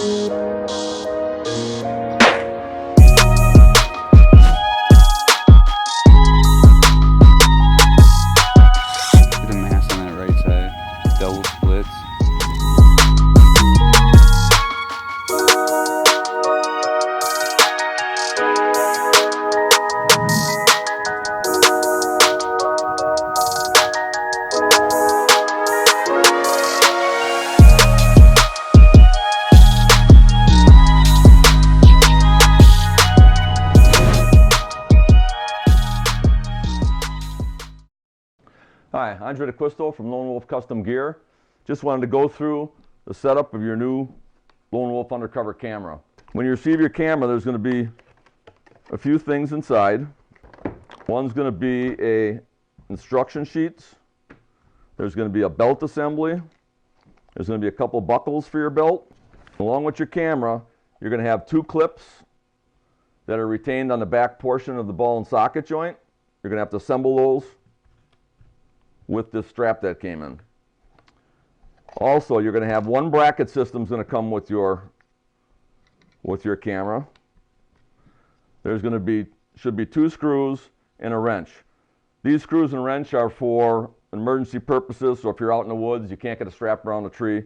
The mass on that right side, double splits. Hi, Andre DeQuisto from Lone Wolf Custom Gear. Just wanted to go through the setup of your new Lone Wolf Undercover camera. When you receive your camera, there's going to be a few things inside. One's going to be instruction sheets. There's going to be a belt assembly. There's going to be a couple buckles for your belt. Along with your camera, you're going to have two clips that are retained on the back portion of the ball and socket joint. You're going to have to assemble those with this strap that came in. Also, you're going to have one bracket system going to come with your camera. There's going to should be two screws and a wrench. These screws and wrench are for emergency purposes, so if you're out in the woods, you can't get a strap around a tree,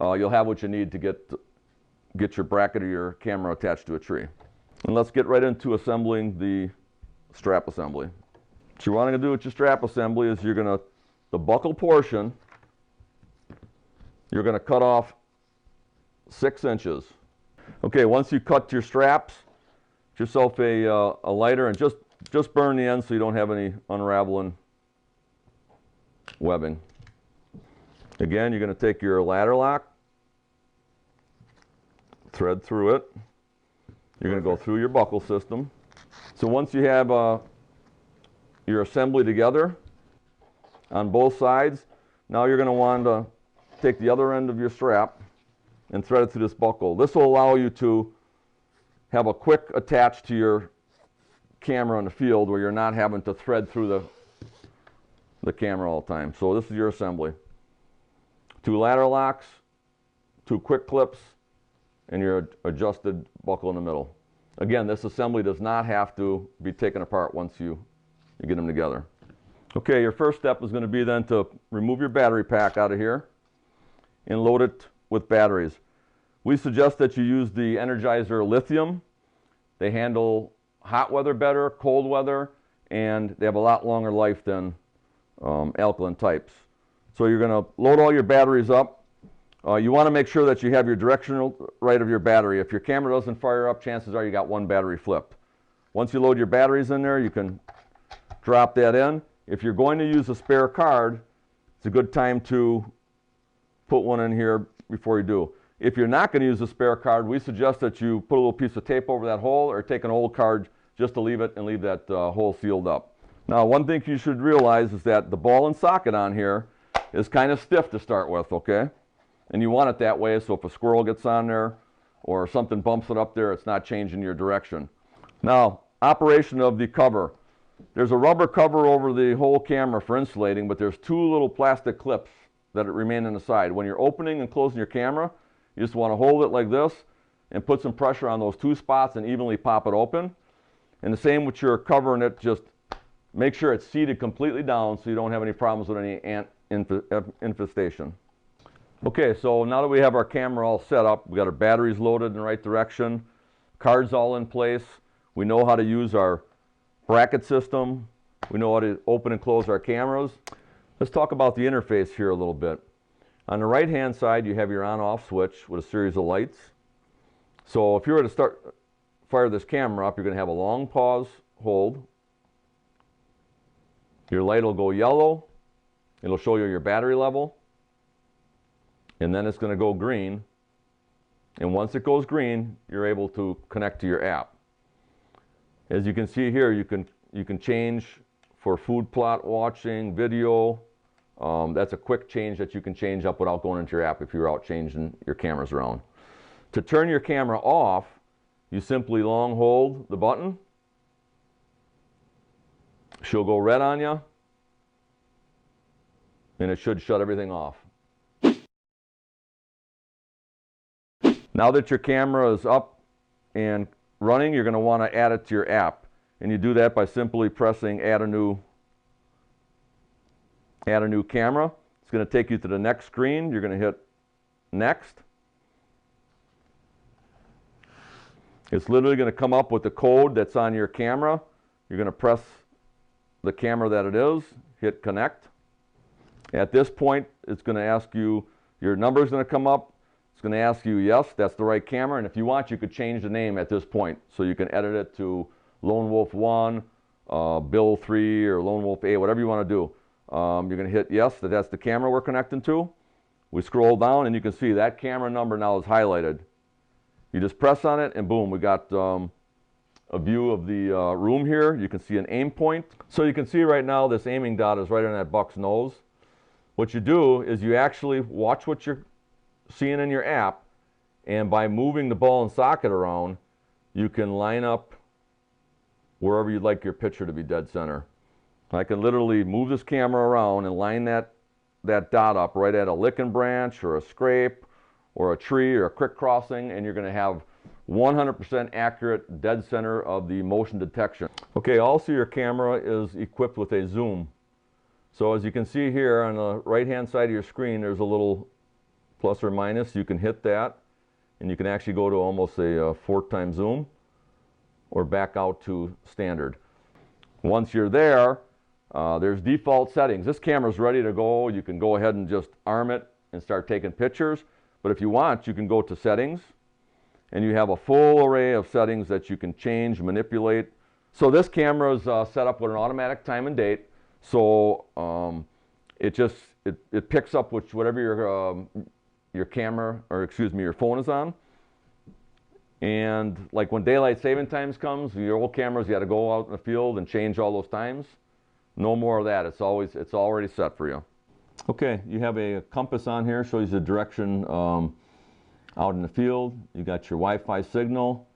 you'll have what you need to get your bracket or your camera attached to a tree. And let's get right into assembling the strap assembly. What you're wanting to do with your strap assembly is the buckle portion, you're going to cut off 6 inches. Okay, once you cut your straps, get yourself a lighter and just burn the end so you don't have any unraveling webbing. Again, you're going to take your ladder lock, thread through it. You're going to go through your buckle system. So once you have your assembly together on both sides, now you're going to want to take the other end of your strap and thread it through this buckle. This will allow you to have a quick attach to your camera in the field where you're not having to thread through the camera all the time. So this is your assembly. 2 ladder locks, 2 quick clips, and your adjusted buckle in the middle. Again, this assembly does not have to be taken apart once you get them together. Okay, your first step is going to be then to remove your battery pack out of here and load it with batteries. We suggest that you use the Energizer Lithium. They handle hot weather better, cold weather, and they have a lot longer life than alkaline types. So you're going to load all your batteries up. You want to make sure that you have your directional right of your battery. If your camera doesn't fire up, chances are you got one battery flipped. Once you load your batteries in there, you can drop that in. If you're going to use a spare card, it's a good time to put one in here before you do. If you're not going to use a spare card, we suggest that you put a little piece of tape over that hole or take an old card just to leave it and leave that hole sealed up. Now, one thing you should realize is that the ball and socket on here is kind of stiff to start with, okay? And you want it that way so if a squirrel gets on there or something bumps it up there, it's not changing your direction. Now, operation of the cover. There's a rubber cover over the whole camera for insulating, but there's 2 little plastic clips that remain on the side. When you're opening and closing your camera, you just want to hold it like this and put some pressure on those 2 spots and evenly pop it open. And the same with your covering it, just make sure it's seated completely down so you don't have any problems with any ant infestation. Okay, so now that we have our camera all set up, we got our batteries loaded in the right direction, cards all in place, we know how to use our bracket system, we know how to open and close our cameras. Let's talk about the interface here a little bit. On the right hand side you have your on-off switch with a series of lights. So if you were to fire this camera up, you're going to have a long pause hold. Your light will go yellow, it'll show you your battery level, and then it's going to go green. And once it goes green, you're able to connect to your app. As you can see here, you can change for food plot watching, video. That's a quick change that you can change up without going into your app if you're out changing your cameras around. To turn your camera off, you simply long hold the button. She'll go red on you, and it should shut everything off. Now that your camera is up and running, you're going to want to add it to your app. And you do that by simply pressing add a new camera. It's going to take you to the next screen. You're going to hit next. It's literally going to come up with the code that's on your camera. You're going to press the camera that it is, hit connect. At this point, it's going to ask you, your number is going to come up. It's going to ask you, yes, that's the right camera. And if you want, you could change the name at this point. So you can edit it to Lone Wolf 1, Bill 3, or Lone Wolf 8, whatever you want to do. You're going to hit yes, that's the camera we're connecting to. We scroll down and you can see that camera number now is highlighted. You just press on it and boom, we got a view of the room here. You can see an aim point. So you can see right now this aiming dot is right on that buck's nose. What you do is you actually watch what you're seeing in your app, and by moving the ball and socket around, you can line up wherever you'd like your picture to be dead center. I can literally move this camera around and line that dot up right at a licking branch or a scrape or a tree or a creek crossing, and you're going to have 100% accurate dead center of the motion detection. Okay, also your camera is equipped with a zoom. So as you can see here on the right hand side of your screen, there's a little plus or minus. You can hit that and you can actually go to almost a 4x zoom or back out to standard. Once you're there, there's default settings. This camera's ready to go. You can go ahead and just arm it and start taking pictures. But if you want, you can go to settings and you have a full array of settings that you can change, manipulate. So this camera is set up with an automatic time and date. So it picks up whatever your camera, or excuse me, your phone is on. And like when daylight saving times comes, your old cameras, you got to go out in the field and change all those times. No more of that. It's already set for you. Okay, you have a compass on here, shows you the direction out in the field. You got your Wi-Fi signal,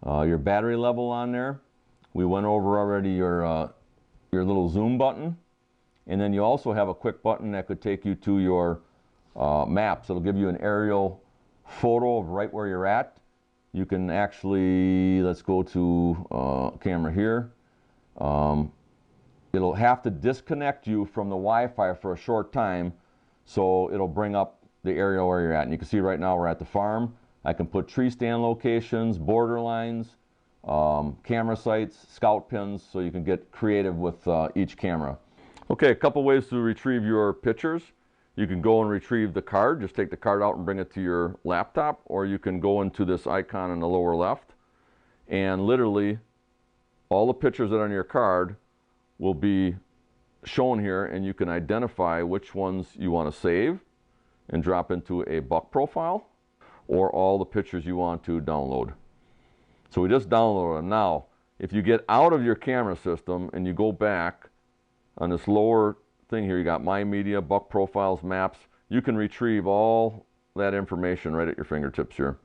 your battery level on there. We went over already your little zoom button, and then you also have a quick button that could take you to your maps. It'll give you an aerial photo of right where you're at. You can actually, let's go to camera here. It'll have to disconnect you from the Wi-Fi for a short time, so it'll bring up the area where you're at. And you can see right now we're at the farm. I can put tree stand locations, border lines, camera sites, scout pins, so you can get creative with each camera. Okay, a couple ways to retrieve your pictures. You can go and retrieve the card, just take the card out and bring it to your laptop, or you can go into this icon in the lower left, and literally all the pictures that are on your card will be shown here, and you can identify which ones you want to save and drop into a buck profile, or all the pictures you want to download. So we just downloaded them. Now, if you get out of your camera system and you go back on this lower thing here, you got My Media, Buck Profiles, Maps. You can retrieve all that information right at your fingertips here.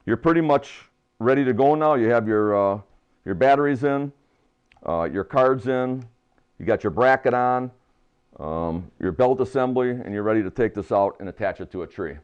You're pretty much ready to go now. You have your batteries in, your cards in, you got your bracket on, your belt assembly, and you're ready to take this out and attach it to a tree.